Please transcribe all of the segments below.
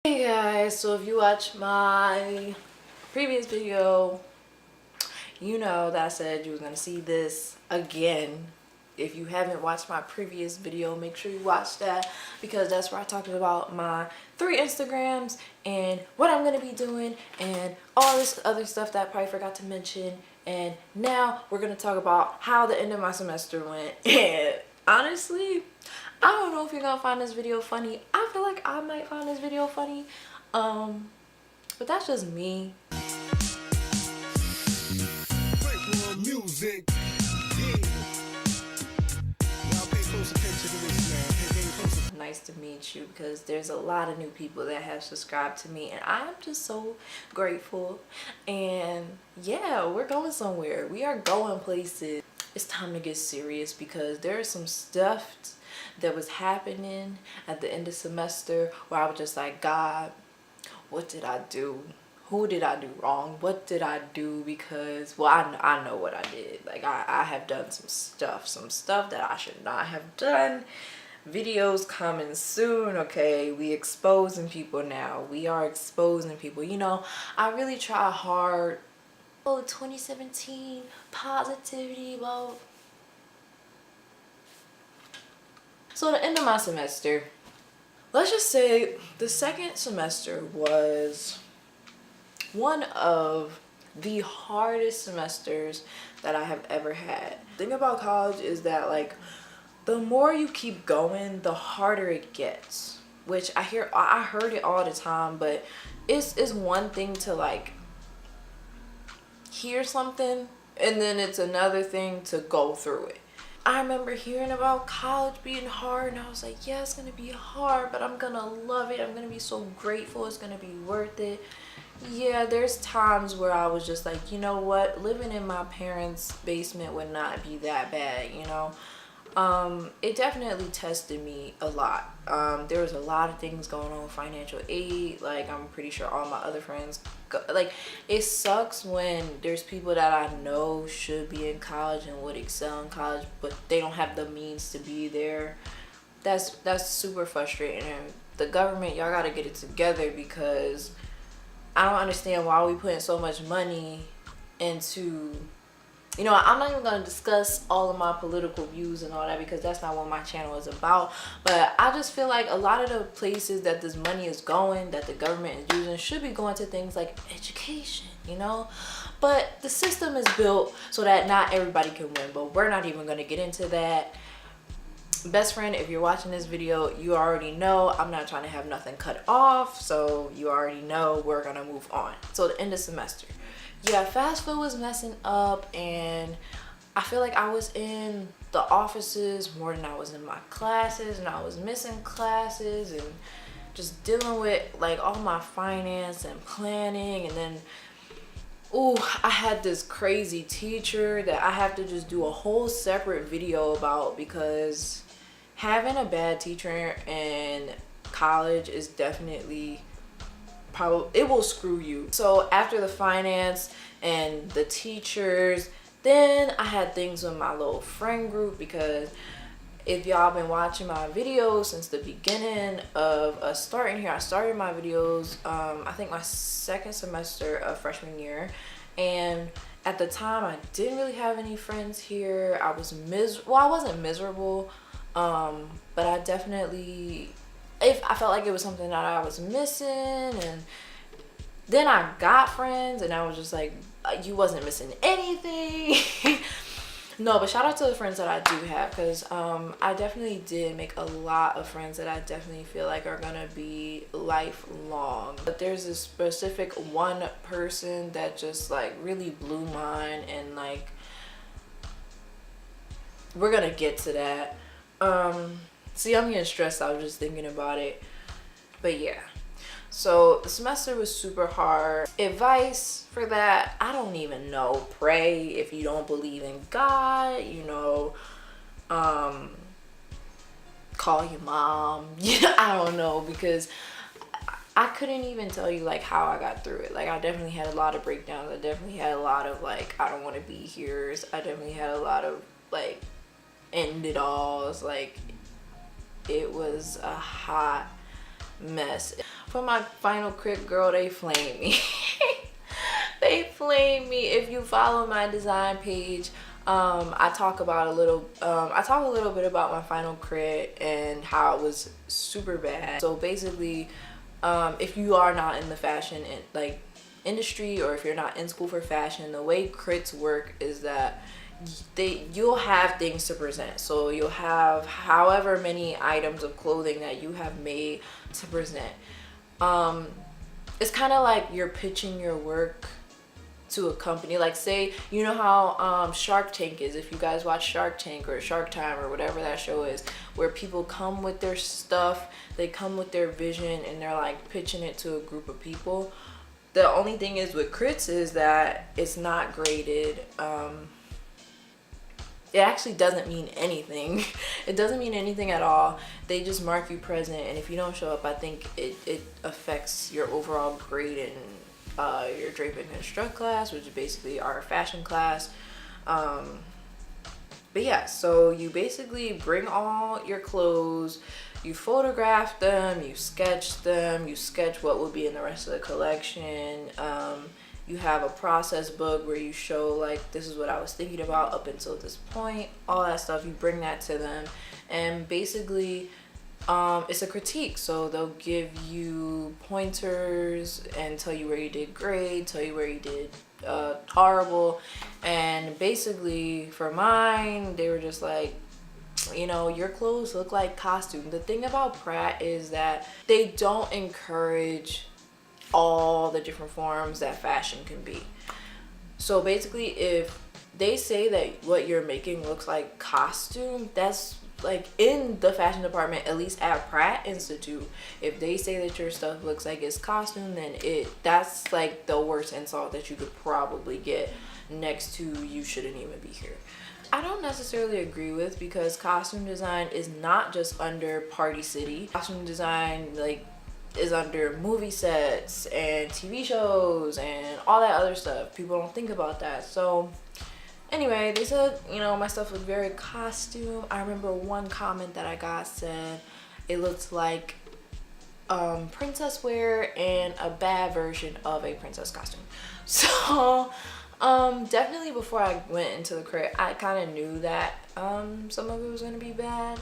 Hey guys, so if you watched my previous video, you know that I said you were going to see this again. If you haven't watched my previous video, make sure you watch that, because that's where I talked about my 3 Instagrams and what I'm going to be doing and all this other stuff that I probably forgot to mention. And now we're going to talk about how the end of my semester went. And honestly, I don't know if you're gonna find this video funny. I feel like I might find this video funny, but that's just me. Music. Nice to meet you, because there's a lot of new people that have subscribed to me, and I'm just so grateful. And yeah, we're going somewhere. We are going places. It's time to get serious, because there is some stuff that was happening at the end of semester where I was just like, God, what did I do? Who did I do wrong? What did I do? Because, well, I know what I did. Like, I have done some stuff that I should not have done. Videos coming soon, okay? We exposing people now. We are exposing people. You know, I really try hard. Oh, 2017, positivity, well. So the end of my semester, let's just say the second semester was one of the hardest semesters that I have ever had. The thing about college is that, like, the more you keep going, the harder it gets. Which I heard it all the time, but it's one thing to like hear something, and then it's another thing to go through it. I remember hearing about college being hard, and I was like, yeah, it's gonna be hard, but I'm gonna love it. I'm gonna be so grateful. It's gonna be worth it. Yeah, there's times where I was just like, you know what, living in my parents' basement would not be that bad, you know. It definitely tested me a lot. There was a lot of things going on, financial aid, like I'm pretty sure all my other friends like, it sucks when there's people that I know should be in college and would excel in college, but they don't have the means to be there. That's super frustrating. And the government, y'all gotta get it together, because I don't understand why we putting so much money into, you know, I'm not even going to discuss all of my political views and all that, because that's not what my channel is about. But I just feel like a lot of the places that this money is going, that the government is using, should be going to things like education, you know. But the system is built so that not everybody can win. But we're not even going to get into that. Best friend, if you're watching this video, you already know I'm not trying to have nothing cut off. So you already know we're going to move on. So the end of semester. Yeah, fast food was messing up, and I feel like I was in the offices more than I was in my classes, and I was missing classes and just dealing with like all my finance and planning. And then, ooh, I had this crazy teacher that I have to just do a whole separate video about, because having a bad teacher in college is definitely, it will screw you. So after the finance and the teachers, then I had things with my little friend group, because if y'all been watching my videos since the beginning of us starting here, I started my videos I think my second semester of freshman year, and at the time I didn't really have any friends here. I was well, I wasn't miserable, but I definitely, I felt like it was something that I was missing. And then I got friends, and I was just like, you wasn't missing anything. No, but shout out to the friends that I do have, because I definitely did make a lot of friends that I definitely feel like are gonna be lifelong. But there's this specific one person that just like really blew mine, and like, we're gonna get to that. See, I'm getting stressed out just thinking about it. But yeah, so the semester was super hard. Advice for that, I don't even know. Pray if you don't believe in God, you know. Call your mom. Yeah, I don't know, because I couldn't even tell you like how I got through it. Like, I definitely had a lot of breakdowns. I definitely had a lot of like, I don't want to be here. I definitely had a lot of like end it alls. Like, it was a hot mess. For my final crit, girl, they flame me. They flame me. If you follow my design page, I talk a little bit about my final crit and how it was super bad. So basically, if you are not in the fashion industry, or if you're not in school for fashion, the way crits work is that you'll have things to present. So you'll have however many items of clothing that you have made to present. It's kind of like you're pitching your work to a company. Like, say, you know how Shark Tank is, if you guys watch Shark Tank or Shark Time or whatever that show is, where people come with their stuff, they come with their vision, and they're like pitching it to a group of people. The only thing is with crits is that it's not graded. It actually doesn't mean anything. It doesn't mean anything at all. They just mark you present, and if you don't show up, I think it affects your overall grade in your drape and construct class, which is basically our fashion class. But yeah, so you basically bring all your clothes, you photograph them, you sketch what will be in the rest of the collection. You have a process book where you show, like, this is what I was thinking about up until this point, all that stuff. You bring that to them, and basically it's a critique. So they'll give you pointers and tell you where you did great, tell you where you did horrible. And basically for mine, they were just like, you know, your clothes look like costume. The thing about Pratt is that they don't encourage all the different forms that fashion can be. So basically, if they say that what you're making looks like costume, that's like in the fashion department, at least at Pratt Institute, if they say that your stuff looks like it's costume, then that's like the worst insult that you could probably get, next to you shouldn't even be here. I don't necessarily agree with, because costume design is not just under Party City. Costume design is under movie sets and TV shows and all that other stuff. People don't think about that. So anyway, they said, you know, my stuff looked very costume. I remember one comment that I got said it looked like princess wear and a bad version of a princess costume. So definitely before I went into the crit, I kind of knew that some of it was going to be bad.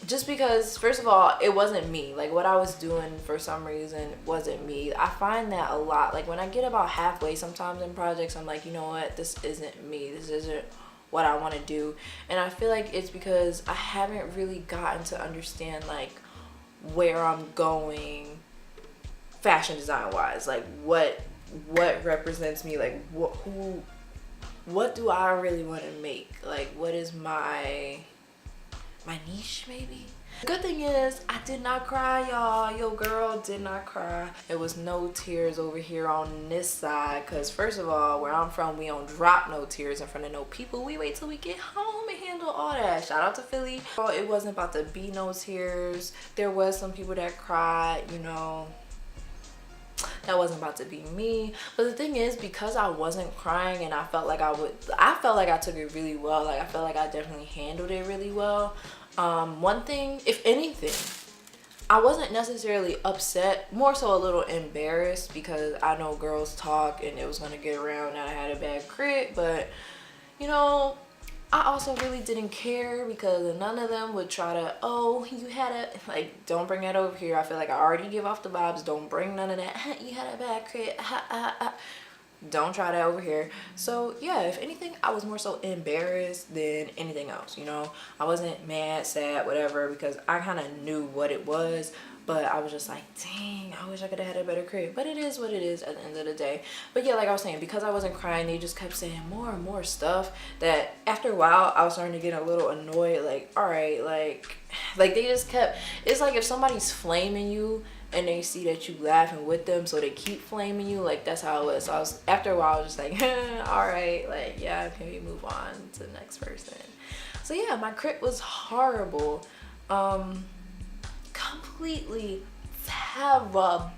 Just because, first of all, it wasn't me. Like, what I was doing for some reason wasn't me. I find that a lot. Like, when I get about halfway sometimes in projects, I'm like, you know what, this isn't me. This isn't what I want to do. And I feel like it's because I haven't really gotten to understand, like, where I'm going fashion design wise. Like, what represents me. Like, what do I really want to make? Like, what is my niche, maybe? The good thing is I did not cry, y'all. Your girl did not cry. There was no tears over here on this side, because first of all, where I'm from, we don't drop no tears in front of no people. We wait till we get home and handle all that. Shout out to Philly. Well, it wasn't about to be no tears. There was some people that cried, you know. That wasn't about to be me. But the thing is, because I wasn't crying and I felt like I took it really well. Like, I felt like I definitely handled it really well. One thing, if anything, I wasn't necessarily upset, more so a little embarrassed, because I know girls talk and it was going to get around that I had a bad crit. But, you know, I also really didn't care, because none of them would try to, oh, you had a, like, don't bring that over here. I feel like I already give off the vibes. Don't bring none of that. You had a bad crit. Don't try that over here. So yeah, if anything, I was more so embarrassed than anything else, you know. I wasn't mad, sad, whatever, because I kind of knew what it was. But I was just like, dang, I wish I could have had a better crit. But it is what it is at the end of the day. But yeah, like I was saying, because I wasn't crying, they just kept saying more and more stuff that after a while, I was starting to get a little annoyed. Like, all right, like they just kept, it's like if somebody's flaming you and they see that you laughing with them, so they keep flaming you. Like, that's how it was. So I was, after a while, I was just like, all right, like, yeah, can we move on to the next person? So yeah, my crit was horrible. Completely terrible,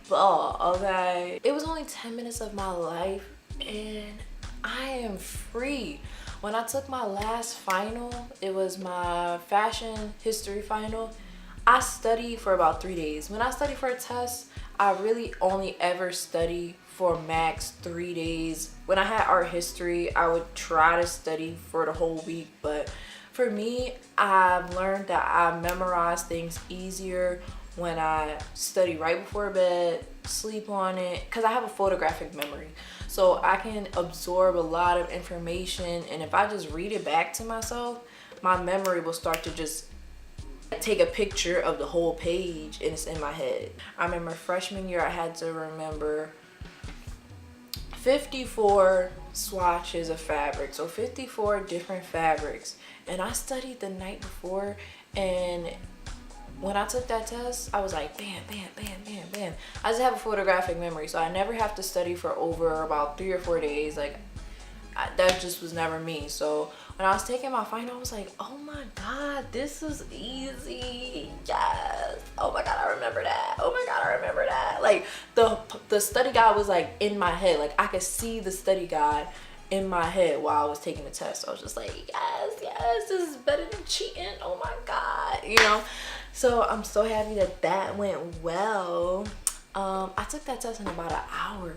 okay? It was only 10 minutes of my life and I am free. When I took my last final, it was my fashion history final, I study for about 3 days. When I study for a test, I really only ever study for max 3 days. When I had art history, I would try to study for the whole week, but for me, I've learned that I memorize things easier when I study right before bed, sleep on it, because I have a photographic memory. So I can absorb a lot of information, and if I just read it back to myself, my memory will start to just take a picture of the whole page and it's in my head. I remember freshman year I had to remember 54 swatches of fabric, so 54 different fabrics, and I studied the night before, and when I took that test, I was like, bam, bam, bam, bam, bam. I just have a photographic memory, so I never have to study for over about 3 or 4 days. Like, that just was never me. So when I was taking my final, I was like, oh my God, this is easy. Yes. Oh my God, I remember that. Oh my God, I remember that. Like, the study guide was like in my head. Like, I could see the study guide in my head while I was taking the test. So I was just like, yes, yes, this is better than cheating. Oh my God, you know? So I'm so happy that that went well. I took that test in about an hour,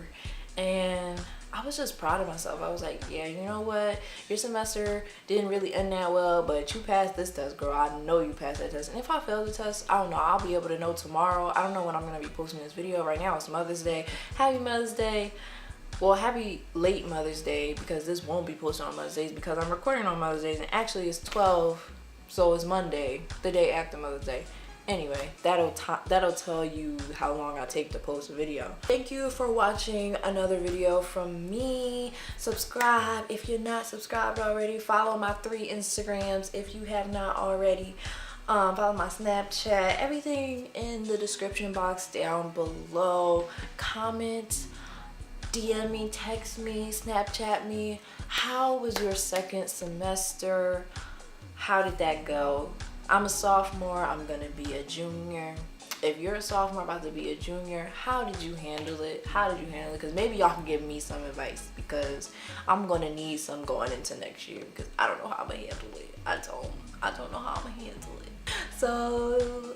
and I was just proud of myself. I was like, yeah, you know what? Your semester didn't really end that well, but you passed this test, girl. I know you passed that test. And if I fail the test, I don't know. I'll be able to know tomorrow. I don't know when I'm going to be posting this video. Right now, it's Mother's Day. Happy Mother's Day. Well, happy late Mother's Day, because this won't be posted on Mother's Day because I'm recording on Mother's Day, and actually it's 12, so it's Monday, the day after Mother's Day. Anyway, that'll tell you how long I take to post a video. Thank you for watching another video from me. Subscribe if you're not subscribed already. Follow my 3 Instagrams if you have not already. Follow my Snapchat. Everything in the description box down below. Comment, DM me, text me, Snapchat me. How was your second semester? How did that go? I'm a sophomore, I'm gonna be a junior. If you're a sophomore about to be a junior, how did you handle it? How did you handle it? Because maybe y'all can give me some advice, because I'm gonna need some going into next year, because I don't know how I'm gonna handle it. I don't know how I'm gonna handle it. So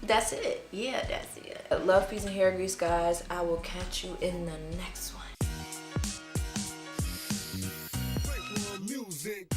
that's it. Yeah, that's it. Love, peace, and hair grease, guys. I will catch you in the next one. Music.